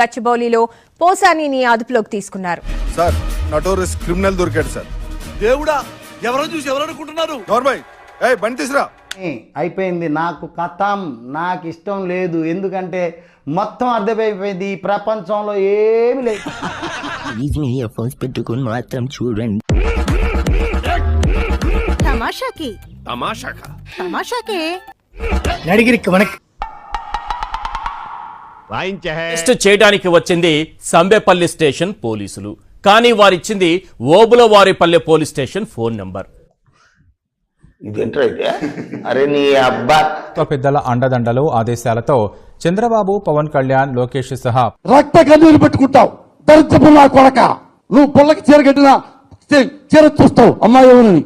గచ్చిబౌలిలో పోసానిని అదుపులోకి తీసుకున్నారు. Sir notorious criminal దొరికాడు సార్. దేవుడా, ఎవరో చూసి ఎవరు అనుకుంటున్నారు? నోర్మై, ఏయ్ బండి తీసురా. అయిపోయింది, నాకు కథం, నాకు ఇష్టం లేదు. ఎందుకంటే మొత్తం అర్థమైపోయింది, ఈ ప్రపంచంలో ఏమి లేదు. ఇయర్ ఫోన్స్ పెట్టుకుని మాత్రం చూడండి. టెస్ట్ చేయడానికి వచ్చింది సంబేపల్లి స్టేషన్ పోలీసులు, కానీ వారిచ్చింది Obulavaripalle police station phone number. అరే నీ అబ్బా. పెద్దల అండదండలు ఆదేశాలతో చంద్రబాబు, పవన్ కళ్యాణ్, లోకేష్ సహా రక్త కన్నీరు పెట్టుకుంటావు దరిద్రపు నా కొడక. నువ్వు పొల్లకి చీర కట్టినా చీర చూస్తావు అమ్మాయి ఎవరని.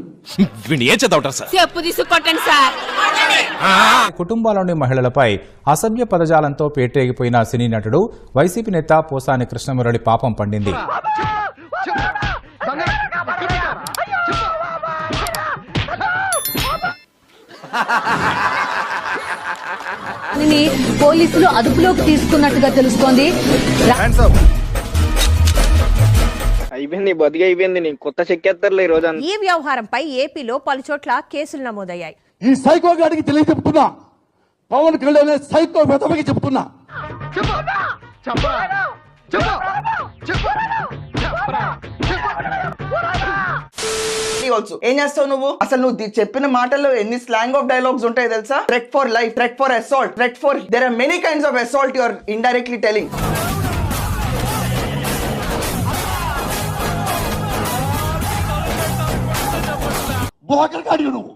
కుటుంబాలోని మహిళలపై అసభ్య పదజాలంతో పేటరేగిపోయిన సినీ నటుడు వైసీపీ నేత పోసాని కృష్ణమురళి పాపం పండింది. పోలీసులు అదుపులోకి తీసుకున్నట్టుగా తెలుస్తోంది. అయిపోయింది, బతికి అయిపోయింది. నీకు కొత్త చెక్కేస్తారులే ఈ రోజు. ఈ వ్యవహారంపై ఏపీలో పలుచోట్ల కేసులు నమోదయ్యాయి. ఈ సైకో గాడికి తెలియ చెప్తున్నా, పవన్ కళ్యాణ్ సైకో వెతవకి చెప్తున్నా. ఏం చేస్తావు నువ్వు? అసలు నువ్వు చెప్పిన మాటల్లో ఎన్ని స్లాంగ్ ఆఫ్ డైలాగ్స్ ఉంటాయి తెలుసా? Threat for life, threat for assault, threat for there are many kinds of assault you are indirectly telling. బోకర్ గాడి నువ్వు,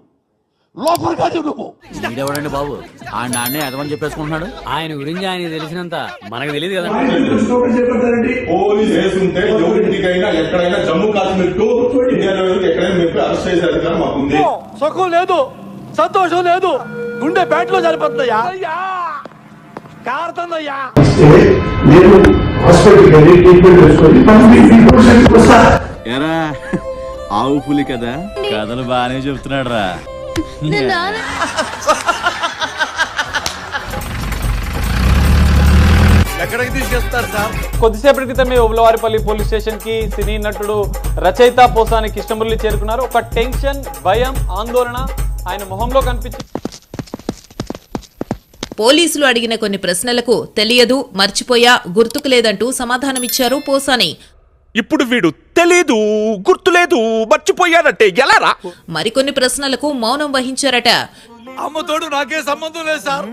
లోపర్ గాడి నువ్వు. వీడెవడండి బాబు? ఆ నాన్నే అదమని చెప్పేసుకుంటున్నాడు. ఆయన గురించి ఆయన తెలిసినంత మనకు తెలియదు కదా. ఎక్కడైనా జమ్మూ కాశ్మీర్ టు ఎక్కడైనా అరెస్ట్ చేసే అధికారం మాకుంది. సుఖం లేదు, సంతోషం లేదు, గుండె బ్యాట్లో సరిపోతుందయ్యా, కారుతుందయ్యా. ఎరా ఆవు పులి కదా, కథలు బాగానే చెప్తున్నాడు రా. ఎక్కడికి తీసుకెళ్తారు సార్? కొద్దిసేపటి క్రితమే ఓబులవారిపల్లి పోలీస్ స్టేషన్ కి సినీ నటుడు రచయిత పోసాని కృష్ణమురళి చేరుకున్నారు. ఒక టెన్షన్, భయం, ఆందోళన ఆయన మొహంలో కనిపించి పోలీసులు అడిగిన కొన్ని ప్రశ్నలకు తెలియదు, మర్చిపోయా, గుర్తుకు లేదంటూ సమాధానమిచ్చారు పోసాని. ఇప్పుడు వీడు తెలీదు, గుర్తులేదు, మర్చిపోయాడంటే ఎలారా? మరికొన్ని ప్రశ్నలకు మౌనం వహించారట. అమ్మతోడు నాకే సంబంధం లేదు సార్.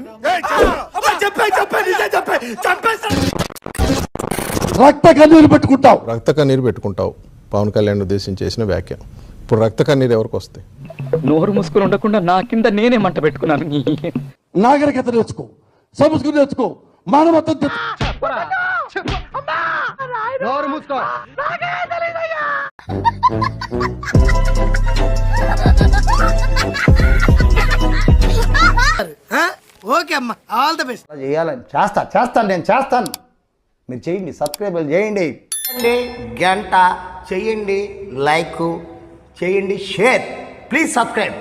రక్త కన్నీరు పెట్టుకుంటావు, రక్త కన్నీరు పెట్టుకుంటావు. పవన్ కళ్యాణ్ ఉద్దేశించి చేసిన వ్యాఖ్య. ఇప్పుడు రక్త కన్నీరు ఎవరికి వస్తాయి? నోరు మూసుకుని ఉండకుండా నా కింద నేనే మంట పెట్టుకున్నాను. నాగరికత నేర్చుకో, సంస్కృతి నేర్చుకో, మానవత్వం. ఓకే అమ్మా, ఆల్ ది బెస్ట్. చేయాలని చేస్తాను, నేను చేస్తాను. మీరు చేయండి, సబ్స్క్రైబ్ చేయండి, గంట చేయండి, లైక్ చేయండి, షేర్. Please subscribe.